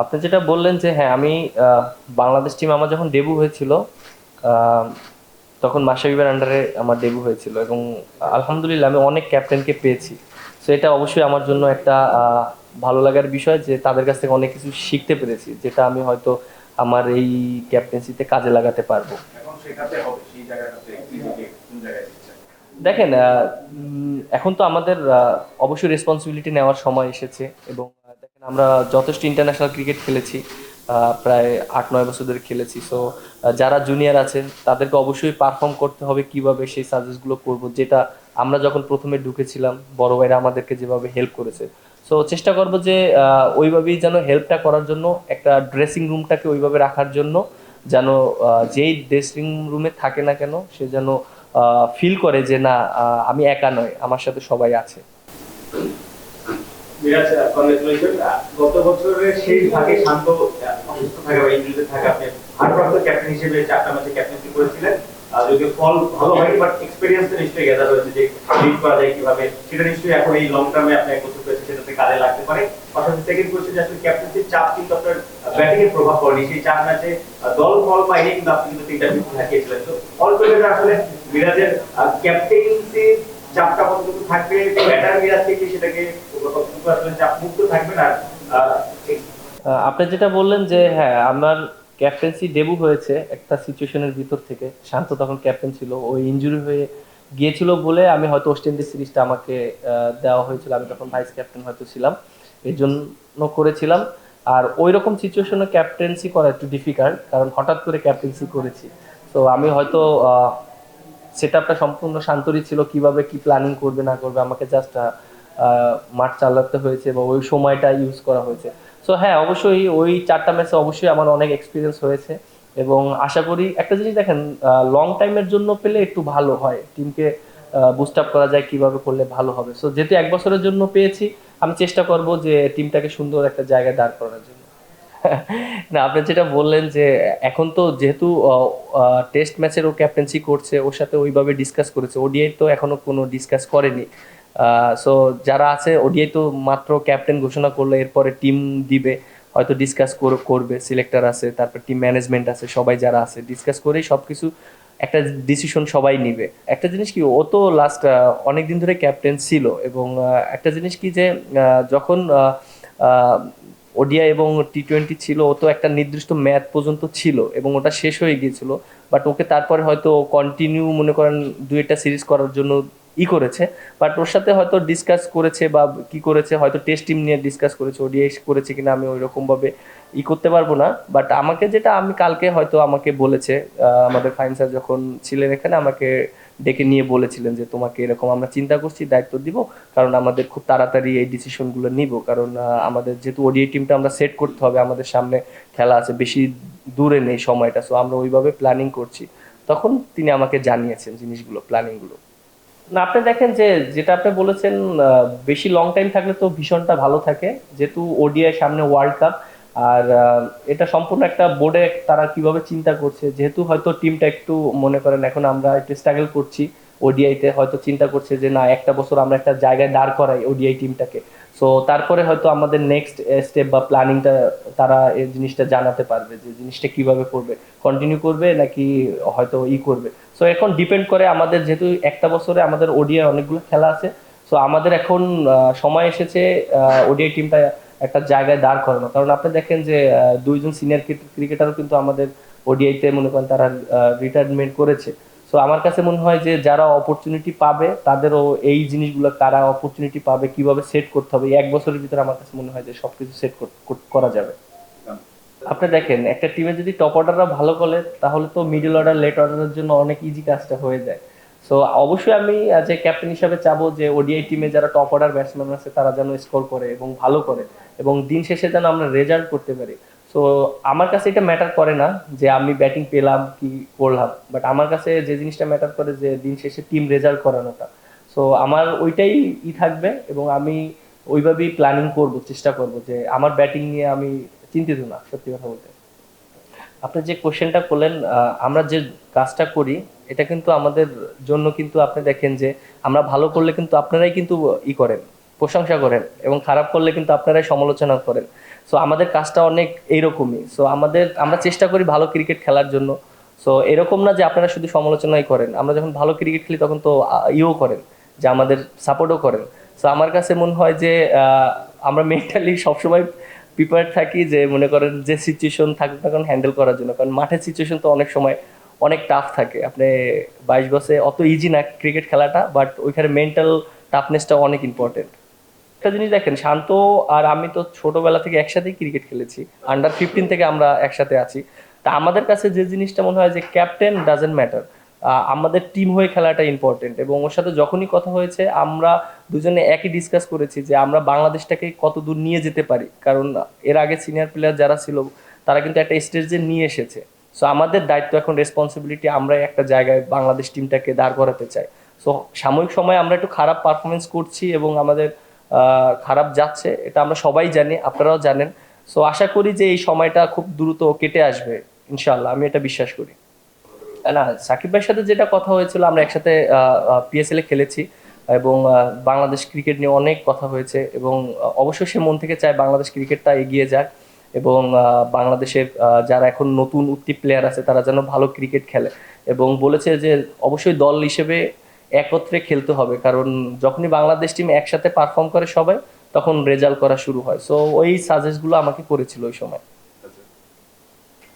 আপনি যেটা বললেন যে হ্যাঁ, আমি বাংলাদেশ টিম আমার যখন ডেবু হয়েছিল, আহ, তখন মাশরাফির আন্ডারে আমার ডেবু হয়েছিল এবং আলহামদুলিল্লাহ আমি অনেক ক্যাপ্টেনকে পেয়েছি। সো এটা অবশ্যই আমার জন্য একটা ভালো লাগার বিষয় যে তাদের কাছ থেকে অনেক কিছু শিখতে পেরেছি, যেটা আমি হয়তো আমার এই ক্যাপ্টেন্সিতে কাজে লাগাতে পারবো। এখন শেখাতে হবে সেই জায়গাটাতে নিজেকে কোন জায়গায় দিচ্ছেন। দেখেন, এখন তো আমাদের অবশ্যই রেসপন্সিবিলিটি নেওয়ার সময় এসেছে এবং দেখেন আমরা যথেষ্ট ইন্টারন্যাশনাল ক্রিকেট খেলেছি, প্রায় 8-9 বছর ধরে খেলেছি। সো যারা জুনিয়র আছেন তাদেরকে অবশ্যই পারফর্ম করতে হবে, কিভাবে সেই সাজেস্টগুলো করব, যেটা আমরা যখন প্রথমে ঢুকেছিলাম বড় ভাইরা আমাদেরকে যেভাবে হেল্প করেছে। সো চেষ্টা করব যে ওইভাবেই যেন হেল্পটা করার জন্য, একটা ড্রেসিং রুমটাকে ওইভাবে রাখার জন্য যেন যেই ড্রেসিং রুমে থাকে না কেন সে যেন ফিল করে যে না, আমি একা নয়, আমার সাথে সবাই আছে। মিরাজ, কংগ্রেচুলেশন। গত বছরের শেষ ভাগে শান্ত অসুস্থ থাকা বা ইনজুরিতে থাকা আপনি ভারপ্রাপ্ত ক্যাপ্টেন হিসেবে 4টা ম্যাচে ক্যাপ্টেন্সি করেছিলেন। যদিও ফল ভালো হয়নি, বাট এক্সপেরিয়েন্স নিশ্চয়ই গেদার হয়েছে যে লিড করা যায় কিভাবে, সেটা নিশ্চয়ই এখন এই লং টার্মে আপনি 1 বছর পেয়েছেন, সেটাতে কাজে লাগতে পারে। পাশাপাশি সেকেন্ড কোয়েশ্চেন, যে আসলে ক্যাপ্টেন্সির চাপ কিন্তু আপনার ব্যাটিং এর প্রভাব পড়েনি, সেই 4 ম্যাচে দল ফল পাইনি, কিন্তু আপনি কিন্তু 3টা উইকেট হারিয়েছিলেন। তো অল টুগেদার আসলে মিরাজের ক্যাপ্টেন্সি চাপটা কতটুকু থাকবে, ব্যাটার মিরাজ থেকে সেটাকে কতটুকু আসলে চাপ মুক্ত থাকবেন? আর আহ, আপনি যেটা বললেন যে হ্যাঁ, আমার ক্যাপ্টেন্সি ডেবু হয়েছে একটা সিচুয়েশনের ভিতর থেকে। শান্ত তখন ক্যাপ্টেন ছিল, ওই ইনজুরি হয়ে গিয়েছিল বলে আমি হয়তো ওয়েস্ট ইন্ডিজ সিরিজটা আমাকে দেওয়া হয়েছিল, আমি তখন ভাইস ক্যাপ্টেন হয়তো ছিলাম, এর জন্য করেছিলাম। আর ওই রকম সিচুয়েশনে ক্যাপ্টেন্সি করা একটু ডিফিকাল্ট, কারণ হঠাৎ করে ক্যাপ্টেন্সি করেছি। তো আমি হয়তো সেটআপটা সম্পূর্ণ শান্তরই ছিল, কিভাবে কি প্ল্যানিং করবে না করবে, আমাকে জাস্ট মাঠ চালাতে হয়েছে বা ওই সময়টা ইউজ করা হয়েছে। সো হ্যাঁ, অবশ্যই ওই 4টা ম্যাচে অবশ্যই আমার অনেক এক্সপিরিয়েন্স হয়েছে এবং আশা করি একটা জিনিস দেখেন, লং টাইমের জন্য পেলে একটু ভালো হয়, টিমকে বুস্ট আপ করা যায় কিভাবে করলে ভালো হবে। সো যেহেতু 1 বছরের জন্য পেয়েছি, আমি চেষ্টা করব যে টিমটাকে সুন্দর একটা জায়গায় দাঁড় করার জন্য। না, আপনি যেটা বললেন যে এখন তো যেহেতু টেস্ট ম্যাচের ও ক্যাপ্টেন্সি করছে, ওর সাথে ওইভাবে ডিসকাস করেছে, ওডিআই তো এখনো কোনো ডিসকাস করেনি। সো যারা আছে ওডিআই তো মাত্র ক্যাপ্টেন ঘোষণা করলো, এরপরে টিম দিবে, হয়তো ডিসকাস করবে, সিলেক্টর আছে, তারপর টিম ম্যানেজমেন্ট আছে, সবাই যারা আছে ডিসকাস করেই সব কিছু একটা ডিসিশন সবাই নিবে। একটা জিনিস কি, ও তো লাস্ট অনেক দিন ধরে ক্যাপ্টেন ছিল এবং একটা জিনিস কি যে যখন ওডিআই এবং টি-20 ছিল, ও তো একটা নির্দিষ্ট ম্যাচ পর্যন্ত ছিল এবং ওটা শেষ হয়ে গিয়েছিল। বাট ওকে তারপরে হয়তো কন্টিনিউ মনে করেন 2 একটা সিরিজ করার জন্য করেছে। বাট ওর সাথে হয়তো ডিসকাস করেছে বা কি করেছে, হয়তো টেস্ট টিম নিয়ে ডিসকাস করেছে, ওডিআই করেছে কিনা আমি ওই রকম ভাবে করতে পারবো না। বাট আমাকে যেটা, আমি কালকে হয়তো আমাকে বলেছে, আমাদের ফাইন স্যার যখন ছিলেন এখানে আমাকে ডেকে নিয়ে বলেছিলেন যে তোমাকে এরকম আমরা চিন্তা করছি, দায়িত্ব দিব, কারণ আমাদের খুব তাড়াতাড়ি এই ডিসিশনগুলো নিব, কারণ আমাদের যেহেতু ওডিআই টিমটা আমরা সেট করতে হবে, আমাদের সামনে খেলা আছে, বেশি দূরে নেই সময়টা, সো আমরা ওইভাবে প্ল্যানিং করছি। তখন তিনি আমাকে জানিয়েছেন জিনিসগুলো, প্ল্যানিংগুলো। না, আপনি দেখেন যে যেটা আপনি বলেছেন, বেশি লং টাইম থাকলে তো ভীষণটা ভালো থাকে, যেহেতু ওডিআই সামনে ওয়ার্ল্ড কাপ। আর এটা সম্পূর্ণ একটা বোর্ডে তারা কিভাবে চিন্তা করছে, যেহেতু হয়তো টিমটা একটু মনে করেন এখন আমরা একটু স্ট্রাগল করছি ওডিআইতে, হয়তো চিন্তা করছে যে না, একটা বছর আমরা একটা জায়গায় দাঁড় করাই ওডিআই টিমটাকে। সো তারপরে হয়তো আমাদের নেক্সট স্টেপ বা প্ল্যানিংটা তারা এই জিনিসটা জানাতে পারবে যে জিনিসটা কিভাবে করবে, কন্টিনিউ করবে নাকি হয়তো করবে। সো এখন ডিপেন্ড করে আমাদের, যেহেতু একটা বছরে আমাদের ওডিআই অনেকগুলো খেলা আছে। সো আমাদের এখন সময় এসেছে ওডিআই টিমটা একটা জায়গায় দাঁড় করানো, কারণ আপনি দেখেন যে 2জন সিনিয়র ক্রিকেটারও কিন্তু আমাদের ওডিআইতে মনে করেন তারা রিটায়ারমেন্ট করেছে। সো আমার কাছে মনে হয় যে যারা অপরচুনিটি পাবে তাদেরও এই জিনিসগুলো, কারা অপরচুনিটি পাবে, কিভাবে সেট করতে হবে, এই 1 বছরের ভিতরে আমার কাছে মনে হয় যে সবকিছু সেট করা যাবে। আপনি দেখেন একটা টিমে যদি টপ অর্ডাররা ভালো করে, তাহলে তো মিডল অর্ডার লেট অর্ডারের জন্য অনেক ইজি কাজটা হয়ে যায়। সো অবশ্যই আমি যে ক্যাপ্টেন হিসাবে চাবো যে ওডিআই টিমে যারা টপ অর্ডার ব্যাটসম্যান আছে তারা যেন স্কোর করে এবং ভালো করে, এবং দিন শেষে যেন আমরা রেজাল্ট করতে পারি। সো আমার কাছে এটা ম্যাটার করে না যে আমি ব্যাটিং পেলাম কি করলাম, বাট আমার কাছে যে জিনিসটা ম্যাটার করে যে দিন শেষে টিম রেজাল্ট করানোটা। সো আমার ওইটাই থাকবে এবং আমি ওইভাবেই প্ল্যানিং করব, চেষ্টা করব যে আমার ব্যাটিং নিয়ে আমি চিন্তিত না, সত্যি কথা বলতে। আপনি যে কোশ্চেনটা করলেন, আমরা যে কাজটা করি এটা কিন্তু আমাদের জন্য, কিন্তু আপনি দেখেন যে আমরা ভালো করলে কিন্তু আপনারাই কিন্তু করেন, প্রশংসা করেন, এবং খারাপ করলে কিন্তু আপনারাই সমালোচনা করেন। সো আমাদের কাজটা অনেক এইরকমই। সো আমরা চেষ্টা করি ভালো ক্রিকেট খেলার জন্য। সো এরকম না যে আপনারা শুধু সমালোচনাই করেন, আমরা যখন ভালো ক্রিকেট খেলি তখন তো ইও করেন, যে আমাদের সাপোর্টও করেন। সো আমার কাছে মনে হয় যে আমরা মেন্টালি সবসময় প্রিপেয়ার থাকি, যে মনে করেন যে সিচুয়েশন থাকুক না কারণ হ্যান্ডেল করার জন্য, কারণ মাঠের সিচুয়েশন তো অনেক সময় অনেক টাফ থাকে। আপনি 22 গজে অত ইজি না ক্রিকেট খেলাটা, বাট ওইখানে মেন্টাল টাফনেসটা অনেক ইম্পর্টেন্ট। একটা জিনিস দেখেন, শান্ত আর আমি তো ছোটবেলা থেকে একসাথেই ক্রিকেট খেলেছি, আন্ডার 15 থেকে আমরা একসাথে আছি। তা আমাদের কাছে যে জিনিসটা মনে হয় যে ক্যাপ্টেন ডাজেন্ট ম্যাটার, আমাদের টিম হয়ে খেলাটা ইম্পর্টেন্ট। এবং ওর সাথে যখনই কথা হয়েছে আমরা দুজনে একই ডিসকাস করেছি যে আমরা বাংলাদেশটাকে কত দূর নিয়ে যেতে পারি, কারণ এর আগে সিনিয়র প্লেয়ার যারা ছিল তারা কিন্তু একটা স্টেজে নিয়ে এসেছে। সো আমাদের দায়িত্ব এখন, রেসপন্সিবিলিটি, আমরা একটা জায়গায় বাংলাদেশ টিমটাকে দাঁড় করাতে চাই। সো সাময়িক সময় আমরা একটু খারাপ পারফরমেন্স করছি এবং আমাদের খারাপ যাচ্ছে, এটা আমরা সবাই জানি, আপনারাও জানেন। সো আশা করি যে এই সময়টা খুব দ্রুত কেটে আসবে ইনশাল্লাহ, আমি এটা বিশ্বাস করি। না, সাকিব ভাইয়ের সাথে যেটা কথা হয়েছিল, আমরা একসাথে পিএসএল এ খেলেছি এবং বাংলাদেশ ক্রিকেট নিয়ে অনেক কথা হয়েছে। এবং অবশ্যই সে মন থেকে চায় বাংলাদেশ ক্রিকেটটা এগিয়ে যাক এবং বাংলাদেশের যারা এখন নতুন উঠতি প্লেয়ার আছে তারা যেন ভালো ক্রিকেট খেলে। এবং বলেছে যে অবশ্যই দল হিসেবে একত্রে খেলতে হবে, কারণ যখনই বাংলাদেশ টিম একসাথে পারফর্ম করে সবাই, তখন রেজাল্ট করা শুরু হয়। সো ওই সাজেস্টগুলো আমাকে করেছিল ওই সময়।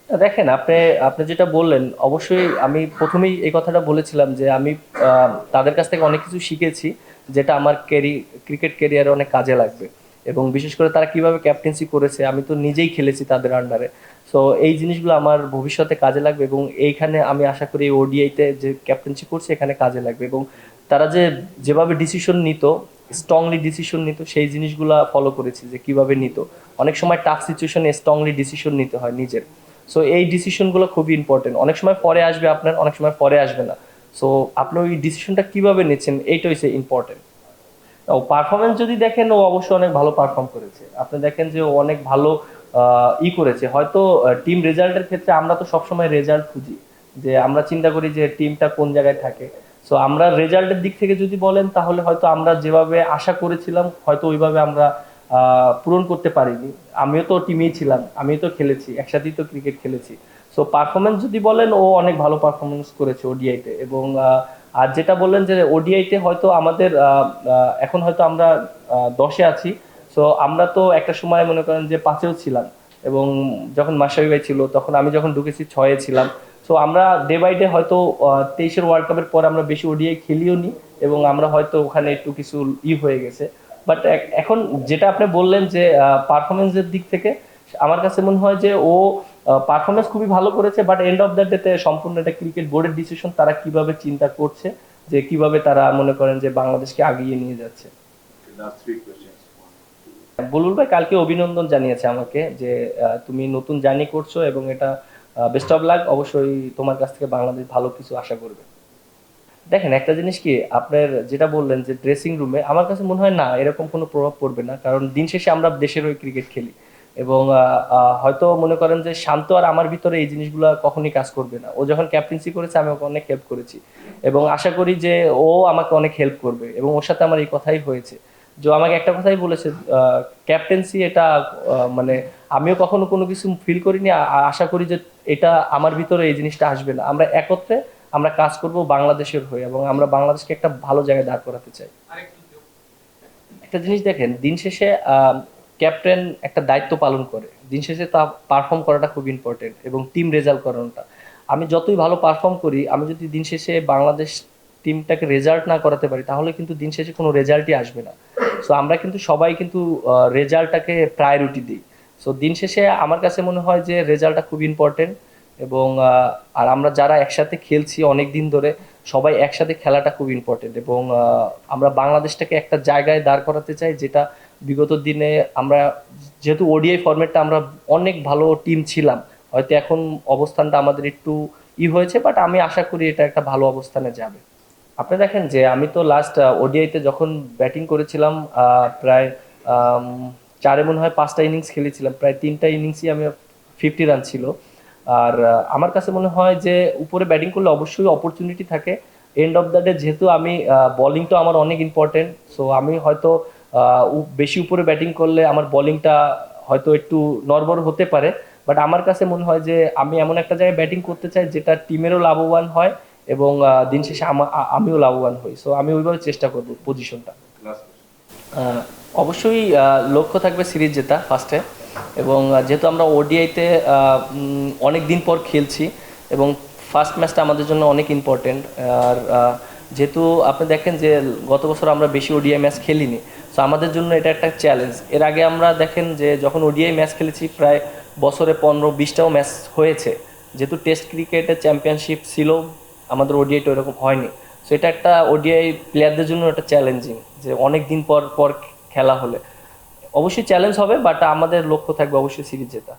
দেখেন, আপনি আপনি যেটা বললেন, অবশ্যই আমি প্রথমেই এই কথাটা বলেছিলাম যে আমি তাদের কাছ থেকে অনেক কিছু শিখেছি, যেটা আমার ক্রিকেট ক্যারিয়ারে অনেক কাজে লাগবে। এবং বিশেষ করে তারা কিভাবে ক্যাপ্টেন্সি করেছে, আমি তো নিজেই খেলেছি তাদের আন্ডারে। সো এই জিনিসগুলো আমার ভবিষ্যতে কাজে লাগবে এবং এইখানে আমি আশা করি ওডিআইতে যে ক্যাপ্টেন্সি করছে এখানে কাজে লাগবে। এবং তারা যেভাবে ডিসিশন নিত, স্ট্রংলি ডিসিশন নিত, সেই জিনিসগুলো ফলো করেছি যে কিভাবে নিত। অনেক সময় টাফ সিচুয়েশনে স্ট্রংলি ডিসিশন নিতে হয় নিজের। সো এই ডিসিশনগুলো খুবই ইম্পর্টেন্ট, অনেক সময় পরে আসবে আপনার, অনেক সময় পরে আসবে না। সো আপনি ওই ডিসিশনটা কিভাবে নিচ্ছেন, এইটাই হচ্ছে ইম্পর্টেন্ট। ও পারফরমেন্স যদি দেখেন, ও অবশ্যই অনেক ভালো পারফর্ম করেছে। আপনি দেখেন যে ও অনেক ভালো করেছে। হয়তো টিম রেজাল্টের ক্ষেত্রে আমরা তো সবসময় রেজাল্ট খুঁজি, যে আমরা চিন্তা করি যে টিমটা কোন জায়গায় থাকে। সো আমরা রেজাল্টের দিক থেকে যদি বলেন, তাহলে হয়তো আমরা যেভাবে আশা করেছিলাম হয়তো ওইভাবে আমরা পূরণ করতে পারিনি। আমিও তো টিমেই ছিলাম, আমিও তো খেলেছি, একসাথেই তো ক্রিকেট খেলেছি। সো পারফরমেন্স যদি বলেন, ও অনেক ভালো পারফরমেন্স করেছে ওডিআইতে। এবং আর যেটা বললেন যে ওডিআইতে হয়তো আমাদের এখন হয়তো আমরা 10-এ আছি। সো আমরা তো একটা সময় মনে করেন যে 5-এও ছিলাম, এবং যখন মাশরাফি ভাই ছিল তখন আমি যখন ঢুকেছি 6-এ ছিলাম। সো আমরা ডে বাই ডে হয়তো 23-এর ওয়ার্ল্ড কাপের পর আমরা বেশি ওডিআই খেলিও নি, এবং আমরা হয়তো ওখানে একটু কিছু হয়ে গেছে। বাট এখন যেটা আপনি বললেন যে পারফরমেন্সের দিক থেকে, আমার কাছে মনে হয় যে ও পারফরমেন্স খুবই ভালো করেছে, বাট এন্ড অফ দ্য ডেতে সম্পূর্ণ একটা ক্রিকেট বোর্ডের ডিসিশন, তারা কিভাবে চিন্তা করছে, যে কিভাবে তারা মনে করেন যে বাংলাদেশকে আগিয়ে নিয়ে যাচ্ছে। বুলবুল ভাই কালকে অভিনন্দন জানিয়েছে আমাকে যে তুমি নতুন জার্নি করছো এবং এটা বেস্ট অফ লাক, অবশ্যই তোমার কাছ থেকে বাংলাদেশ ভালো কিছু আশা করবে। দেখেন, একটা জিনিস কি, আপনার যেটা বললেন যে ড্রেসিং রুমে, আমার কাছে মনে হয় না এরকম কোনো প্রভাব পড়বে না, কারণ দিন শেষে আমরা দেশের হয়ে ক্রিকেট খেলি। এবং হয়তো মনে করেন যে শান্ত আর আমার ভিতরে এই জিনিসগুলো কখনই কাজ করবে না। ও যখন ক্যাপ্টেন্সি করেছে আমি ওকে অনেক হেল্প করেছি, এবং আশা করি যে ও আমাকে অনেক হেল্প করবে। এবং ওর সাথে আমার এই কথাই হয়েছে, যে ও আমাকে একটা কথাই বলেছে, ক্যাপ্টেন্সি এটা মানে আমিও কখনো কোনো কিছু ফিল করিনি, আশা করি যে এটা আমার ভিতরে এই জিনিসটা আসবে না। আমরা একত্রে আমরা কাজ করব বাংলাদেশের হয়ে, এবং আমরা বাংলাদেশকে একটা ভালো জায়গায় দাঁড় করাতে চাই। একটা জিনিস দেখেন, দিন শেষে ক্যাপ্টেন একটা দায়িত্ব পালন করে, দিন শেষে তা পারফর্ম করাটা খুব ইম্পর্টেন্ট, এবং টিম রেজাল্ট করানোটা। আমি যতই ভালো পারফর্ম করি, আমি যদি দিন শেষে বাংলাদেশ টিমটাকে রেজাল্ট না করাতে পারি, তাহলে কিন্তু দিন শেষে কোনো রেজাল্টই আসবে না। সো আমরা কিন্তু সবাই কিন্তু রেজাল্টটাকে প্রায়োরিটি দিই। সো দিন শেষে আমার কাছে মনে হয় যে রেজাল্টটা খুব ইম্পর্টেন্ট। এবং আর আমরা যারা একসাথে খেলছি অনেক দিন ধরে, সবাই একসাথে খেলাটা খুব ইম্পর্টেন্ট। এবং আমরা বাংলাদেশটাকে একটা জায়গায় দাঁড় করাতে চাই, যেটা বিগত দিনে আমরা, যেহেতু ওডিআই ফরম্যাটটা আমরা অনেক ভালো টিম ছিলাম, হয়তো এখন অবস্থানটা আমাদের একটু হয়েছে, বাট আমি আশা করি এটা একটা ভালো অবস্থানে যাবে। আপনি দেখেন যে আমি তো লাস্ট ওডিআইতে যখন ব্যাটিং করেছিলাম, প্রায় আম, চারে মনে হয় 5টা ইনিংস খেলেছিলাম, প্রায় 3টা ইনিংসই আমি 50 রান ছিল। আর আমার কাছে মনে হয় যে উপরে ব্যাটিং করলে অবশ্যই অপরচুনিটি থাকে। এন্ড অফ দ্য ডে যেহেতু আমি বলিংটা আমার অনেক ইম্পর্টেন্ট, সো আমি হয়তো বেশি উপরে ব্যাটিং করলে আমার বলিংটা হয়তো একটু নড়বড় হতে পারে, বাট আমার কাছে মনে হয় যে আমি এমন একটা জায়গায় ব্যাটিং করতে চাই যেটা টিমেরও লাভবান হয় এবং দিন শেষে আমিও লাভবান হই। সো আমি ওইভাবে চেষ্টা করব পজিশনটা। আহ, অবশ্যই লক্ষ্য থাকবে সিরিজ জেতা ফার্স্টে, এবং যেহেতু আমরা ওডিআইতে অনেক দিন পর খেলছি এবং ফার্স্ট ম্যাচটা আমাদের জন্য অনেক ইম্পর্টেন্ট। আর যেহেতু আপনি দেখেন যে গত বছর আমরা বেশি ওডিআই ম্যাচ খেলিনি, সো আমাদের জন্য এটা একটা চ্যালেঞ্জ। এর আগে আমরা দেখেন যে যখন ওডিআই ম্যাচ খেলেছি প্রায় বছরে 15-20টাও ম্যাচ হয়েছে, যেহেতু টেস্ট ক্রিকেটের চ্যাম্পিয়নশিপ ছিল, আমাদের ওডিআইটা ওরকম হয়নি। সো এটা একটা ওডিআই প্লেয়ারদের জন্য একটা চ্যালেঞ্জিং, যে অনেক দিন পর পর খেলা হলে অবশ্যই চ্যালেঞ্জ হবে, বাট আমাদের লক্ষ্য থাকবে অবশ্যই সিরিজ জেতা।